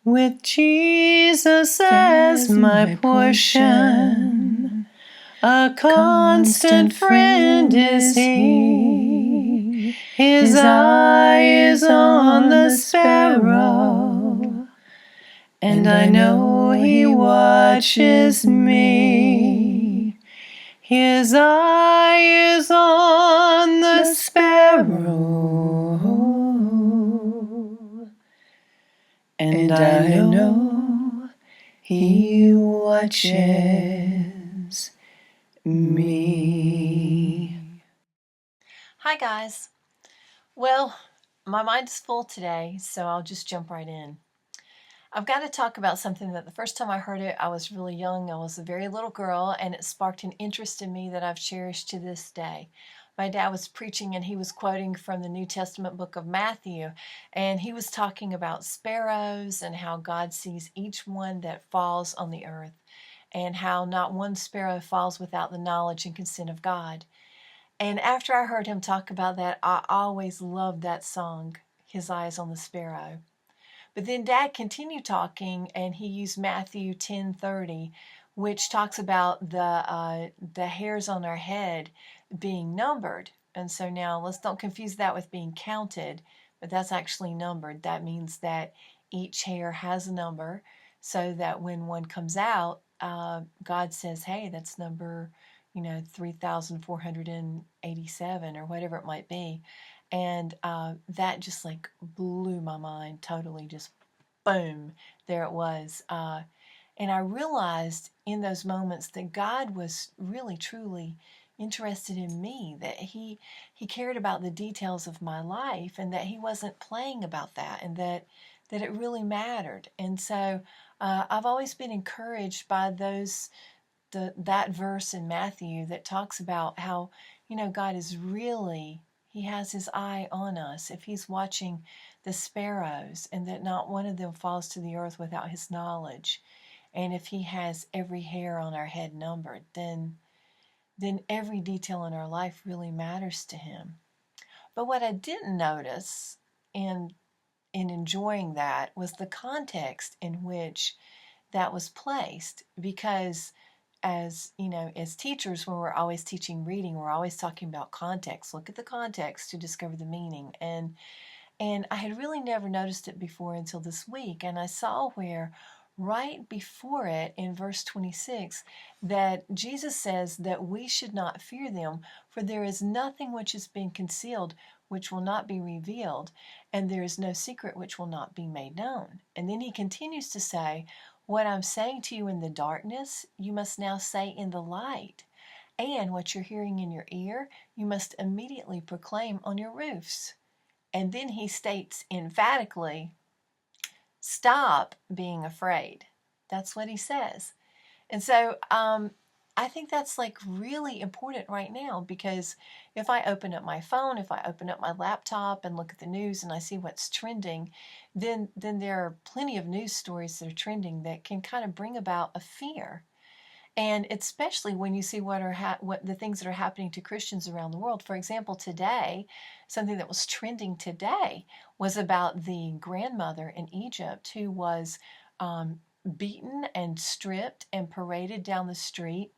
With Jesus as my portion, a constant friend is He. His eye is on the sparrow, and I know He watches me. His eye is on the sparrow, and I know He watches me. Hi guys. Well, my mind is full today, so I'll just jump right in. I've got to talk about something that the first time I heard it, I was really young. I was a very little girl, and it sparked an interest in me that I've cherished to this day. My dad was preaching and he was quoting from the New Testament book of Matthew, and he was talking about sparrows and how God sees each one that falls on the earth, and how not one sparrow falls without the knowledge and consent of God. And after I heard him talk about that, I always loved that song, His Eyes on the Sparrow. But then Dad continued talking, and he used Matthew 10:30, which talks about the hairs on our head being numbered. And so now let's don't confuse that with being counted, but that's actually numbered. That means that each hair has a number, so that when one comes out, God says, "Hey, that's number, 3,487 or whatever it might be." And that just like blew my mind totally. Just boom, there it was. And I realized in those moments that God was really truly interested in me, that he cared about the details of my life, and that he wasn't playing about that, and that it really mattered. And so I've always been encouraged by that verse in Matthew that talks about how, God is really, He has His eye on us. If He's watching the sparrows, and that not one of them falls to the earth without His knowledge, and if He has every hair on our head numbered, then every detail in our life really matters to Him. But what I didn't notice in enjoying that was the context in which that was placed, because as teachers, when we're always teaching reading, we're always talking about context. Look at the context to discover the meaning. And I had really never noticed it before until this week, and I saw where right before it in verse 26 that Jesus says that we should not fear them, for there is nothing which has been concealed which will not be revealed, and there is no secret which will not be made known. And then he continues to say, what I'm saying to you in the darkness, you must now say in the light. And what you're hearing in your ear, you must immediately proclaim on your roofs. And then he states emphatically, stop being afraid. That's what he says. And so I think that's like really important right now, because if I open up my phone, if I open up my laptop and look at the news and I see what's trending, then there are plenty of news stories that are trending that can kind of bring about a fear. And especially when you see what the things that are happening to Christians around the world. For example, today, something that was trending today was about the grandmother in Egypt who was beaten and stripped and paraded down the street,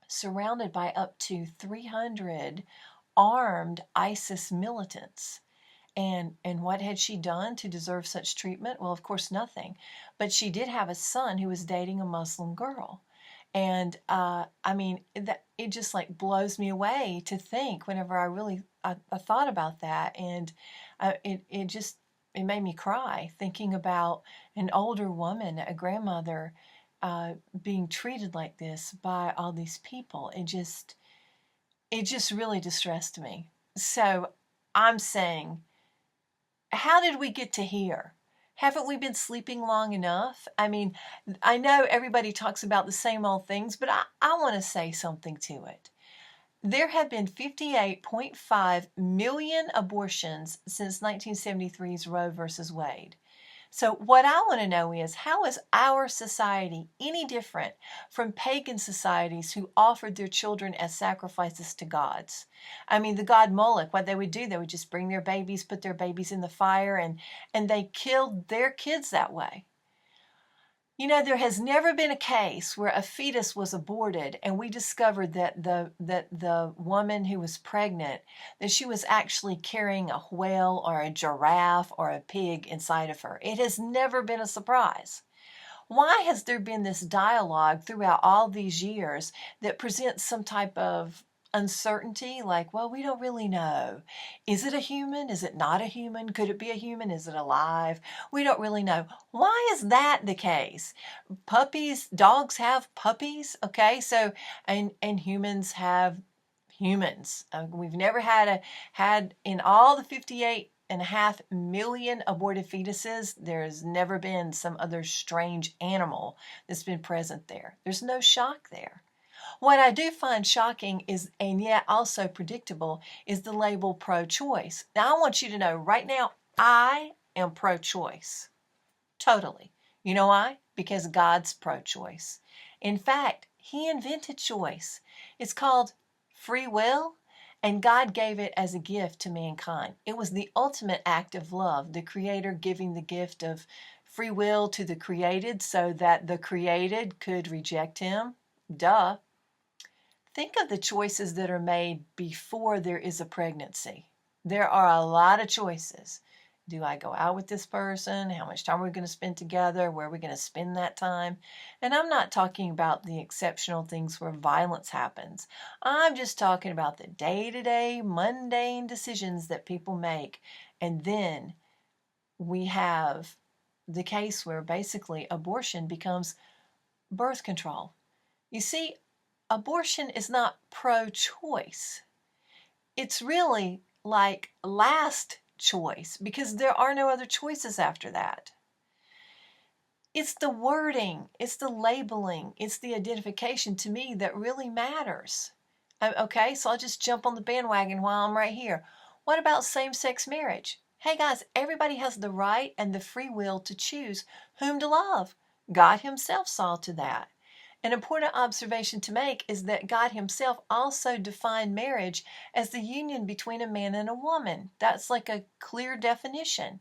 surrounded by up to 300 armed ISIS militants. And what had she done to deserve such treatment? Well, of course, nothing. But she did have a son who was dating a Muslim girl. And that it just like blows me away to think whenever I thought about that, and it made me cry thinking about an older woman, a grandmother, being treated like this by all these people. It just really distressed me. So I'm saying, how did we get to here? Haven't we been sleeping long enough? I mean, I know everybody talks about the same old things, but I want to say something to it. There have been 58.5 million abortions since 1973's Roe versus Wade. So what I want to know is, how is our society any different from pagan societies who offered their children as sacrifices to gods? I mean, the god Moloch, what they would do, they would just bring their babies, put their babies in the fire, and they killed their kids that way. You know, there has never been a case where a fetus was aborted and we discovered that the woman who was pregnant, that she was actually carrying a whale or a giraffe or a pig inside of her. It has never been a surprise. Why has there been this dialogue throughout all these years that presents some type of uncertainty? Like, well, we don't really know. Is it a human? Is it not a human? Could it be a human? Is it alive? We don't really know. Why is that the case? Puppies, dogs have puppies, okay? So, and humans have humans. We've never had in all the 58.5 million aborted fetuses, there's never been some other strange animal that's been present there. There's no shock there. What I do find shocking is, and yet also predictable, is the label pro-choice. Now, I want you to know right now, I am pro-choice. Totally. You know why? Because God's pro-choice. In fact, He invented choice. It's called free will, and God gave it as a gift to mankind. It was the ultimate act of love, the Creator giving the gift of free will to the created so that the created could reject Him. Duh. Think of the choices that are made before there is a pregnancy. There are a lot of choices. Do I go out with this person? How much time are we going to spend together? Where are we going to spend that time? And I'm not talking about the exceptional things where violence happens. I'm just talking about the day-to-day, mundane decisions that people make. And then we have the case where basically abortion becomes birth control. You see, abortion is not pro-choice. It's really like last choice because there are no other choices after that. It's the wording, it's the labeling, it's the identification to me that really matters. Okay, so I'll just jump on the bandwagon while I'm right here. What about same-sex marriage? Hey guys, everybody has the right and the free will to choose whom to love. God Himself saw to that. An important observation to make is that God Himself also defined marriage as the union between a man and a woman. That's like a clear definition.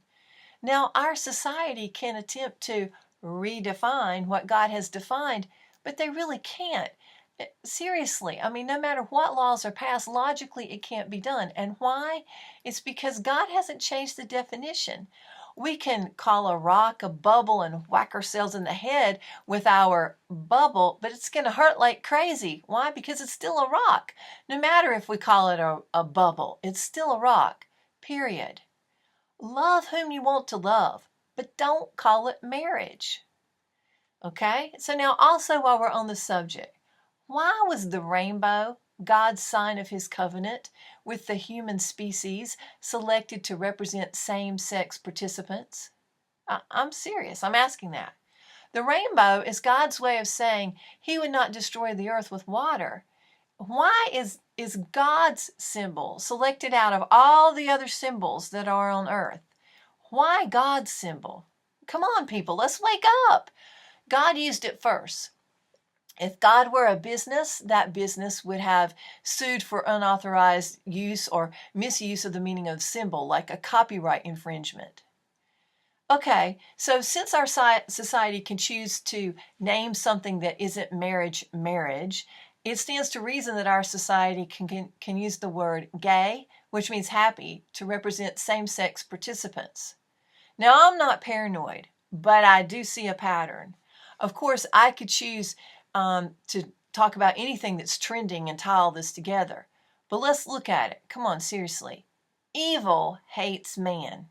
Now, our society can attempt to redefine what God has defined, but they really can't. Seriously, I mean, no matter what laws are passed, logically it can't be done. And why? It's because God hasn't changed the definition. We can call a rock a bubble and whack ourselves in the head with our bubble, but it's going to hurt like crazy. Why? Because it's still a rock. No matter if we call it a bubble, it's still a rock, period. Love whom you want to love, but don't call it marriage. Okay? So now also while we're on the subject, why was the rainbow, God's sign of His covenant with the human species, selected to represent same-sex participants? I'm serious. I'm asking that. The rainbow is God's way of saying He would not destroy the earth with water. Why is God's symbol selected out of all the other symbols that are on earth? Why God's symbol? Come on, people, let's wake up. God used it first. If God were a business, that business would have sued for unauthorized use or misuse of the meaning of symbol, like a copyright infringement. Okay, so since our society can choose to name something that isn't marriage, it stands to reason that our society can use the word gay, which means happy, to represent same-sex participants. Now, I'm not paranoid, but I do see a pattern. Of course, I could choose to talk about anything that's trending and tie all this together. But let's look at it. Come on, seriously. Evil hates man.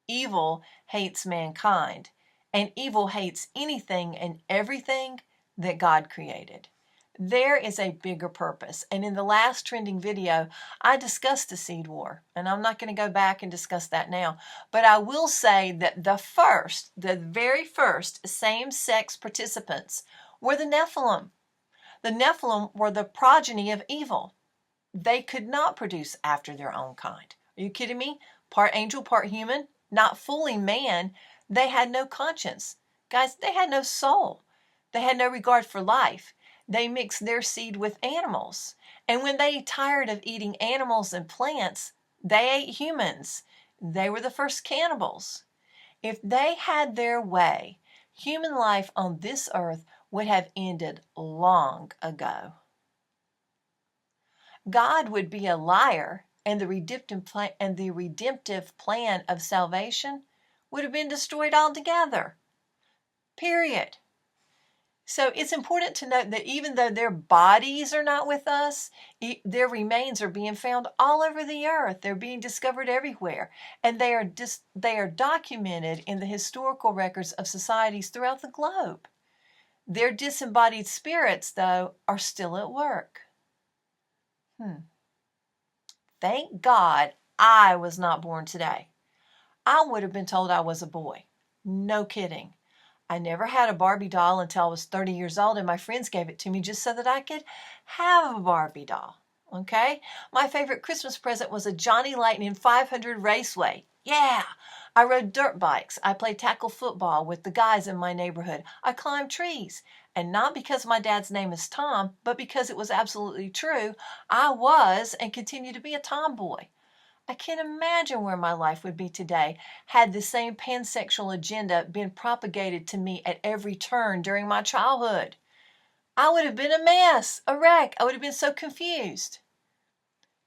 Evil hates mankind. And evil hates anything and everything that God created. There is a bigger purpose. And in the last trending video, I discussed the seed war. And I'm not going to go back and discuss that now. But I will say that the very first same-sex participants were the Nephilim. The Nephilim were the progeny of evil. They could not produce after their own kind. Are you kidding me? Part angel, part human, not fully man. They had no conscience. Guys, they had no soul. They had no regard for life. They mixed their seed with animals. And when they tired of eating animals and plants, they ate humans. They were the first cannibals. If they had their way, human life on this earth would have ended long ago. God would be a liar, and the redemptive plan of salvation would have been destroyed altogether. Period. So it's important to note that even though their bodies are not with us, their remains are being found all over the earth. They're being discovered everywhere, and they are documented in the historical records of societies throughout the globe. Their disembodied spirits, though, are still at work. Thank God I was not born today. I would have been told I was a boy. No kidding. I never had a Barbie doll until I was 30 years old, and my friends gave it to me just so that I could have a Barbie doll. Okay? My favorite Christmas present was a Johnny Lightning 500 Raceway. Yeah! I rode dirt bikes. I played tackle football with the guys in my neighborhood. I climbed trees. And not because my dad's name is Tom, but because it was absolutely true, I was and continue to be a tomboy. I can't imagine where my life would be today had the same pansexual agenda been propagated to me at every turn during my childhood. I would have been a mess, a wreck. I would have been so confused.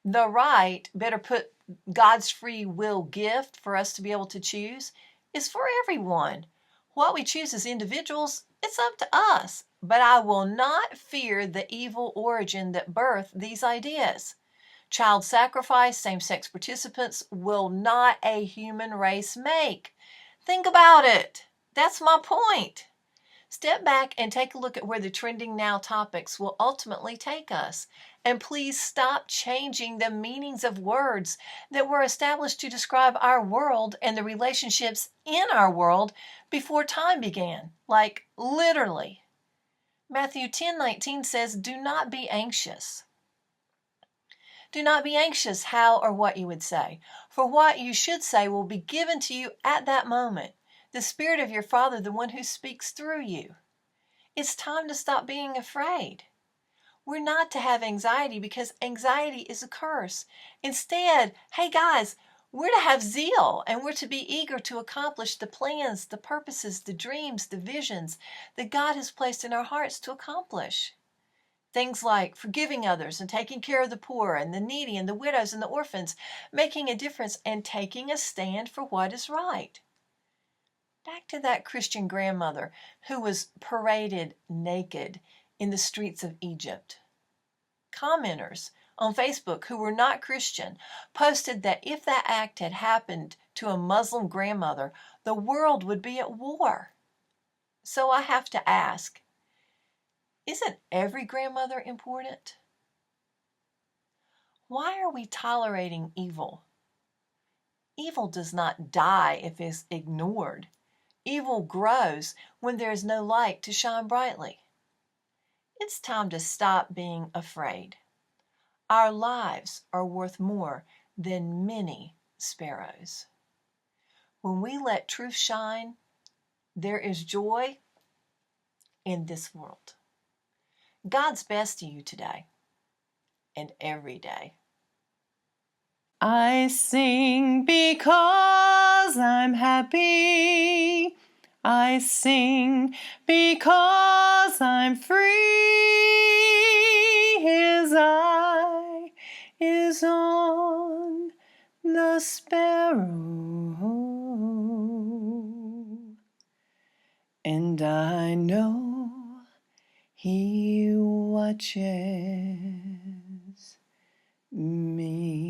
The right, better put, God's free will gift for us to be able to choose, is for everyone. What we choose as individuals, it's up to us. But I will not fear the evil origin that birthed these ideas. Child sacrifice, same-sex participants will not a human race make. Think about it. That's my point. Step back and take a look at where the trending now topics will ultimately take us. And please stop changing the meanings of words that were established to describe our world and the relationships in our world before time began. Like literally. Matthew 10:19 says, "Do not be anxious." Do not be anxious how or what you would say, for what you should say will be given to you at that moment. The Spirit of your Father, the one who speaks through you. It's time to stop being afraid. We're not to have anxiety because anxiety is a curse. Instead, hey guys, we're to have zeal and we're to be eager to accomplish the plans, the purposes, the dreams, the visions that God has placed in our hearts to accomplish. Things like forgiving others and taking care of the poor and the needy and the widows and the orphans, making a difference and taking a stand for what is right. Back to that Christian grandmother who was paraded naked in the streets of Egypt. Commenters on Facebook who were not Christian posted that if that act had happened to a Muslim grandmother, the world would be at war. So I have to ask, isn't every grandmother important? Why are we tolerating evil? Evil does not die if it's ignored. Evil grows when there is no light to shine brightly. It's time to stop being afraid. Our lives are worth more than many sparrows. When we let truth shine, there is joy in this world. God's best to you today and every day. I sing because I'm happy. I sing because I'm free. His eye is on the sparrow, and I know He watches me.